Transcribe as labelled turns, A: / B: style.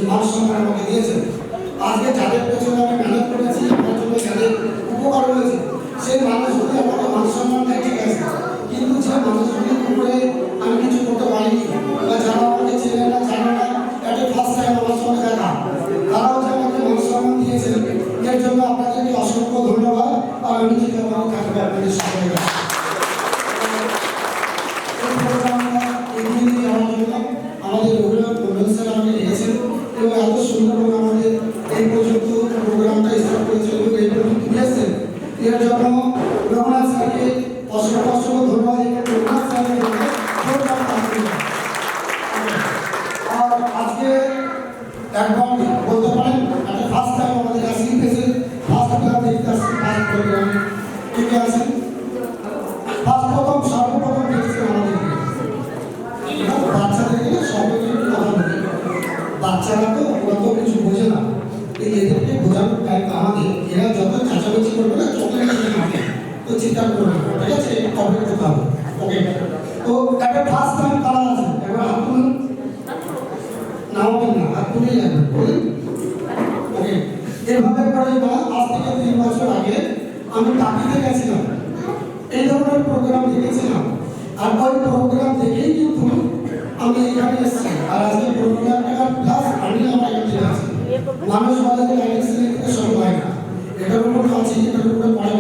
A: মান সম্মান আমাকে দিয়েছেন। আজকে যাদের পেছনে আমি মেহনত করেছি, আমার জন্য যাদের উপকার হয়েছে, সেই মানুষগুলি আমাকে মান সম্মান দেয়, ঠিক আছে, কিন্তু যে মানুষগুলির উপরে আমি কিছু করতে পারিনি বা যারা আমাকে চেনে না জানে না, এটা ফার্স্ট টাইম আমার সঙ্গে দেখা, তারাও যে আমাকে মান সম্মান দিয়েছেন, এর জন্য আপনাদেরকে অসংখ্য ধন্যবাদ। আর আমি যেটা আমার থাকবে আপনাদের সকলের আমাদের অভিনয় প্রফেসর আমাকে রেখেছেন এবং এত সুন্দরভাবে আমাদের এই পর্যন্ত প্রোগ্রামটা স্টার্ট করেছেন এবং এই পর্যন্ত নিয়েছেন, এর জন্য রঘুনাথ স্যারকে অসংখ্য অসংখ্য ধন্যবাদ। রঘুনাথ স্যারের আর আজকে একবার বলতে পারেন একটা ফার্স্ট টাইম আমাদের কাছে এসে ফার্স্ট ক্লাস দেখতে আসছে, ফার্স্ট প্রোগ্রামে ঠিক আছে, ফার্স্ট প্রথম সর্বপ্রথম দেখছে আমাদের বাচ্চাদেরকে সবাইকে কথা বলি, বাচ্চারা তো ওরা তো কিছু বোঝে না, এদেরকে বোঝানোর দায়িত্ব আমাদের। এরা যত চাচাবাচি করবে না চকলেট খাবে, তো চিন্তা করবে না, ঠিক আছে, কবে করতে হবে। ওকে, তো একটা ফার্স্ট টাইম কারা আছে এবার হাত তুলুন, নামাবেন না, হাত তুলেই যাবেন, বলুন। ওকে, এভাবে করে না, আজ থেকে 3 বছর আগে আমি টাকিতে গেছিলাম, এই ধরনের প্রোগ্রাম দেখেছিলাম, আর ওই প্রোগ্রাম দেখেই কিন্তু আমি এখানে এসেছি। আর আজকে প্রোগ্রাম টাকার প্লাস আমি আমার এখানে আছি। মানুষ বলে যে লাইসেন্স নিতে সব হয় না, এটার উপর আছে, এটার উপরে পড়ে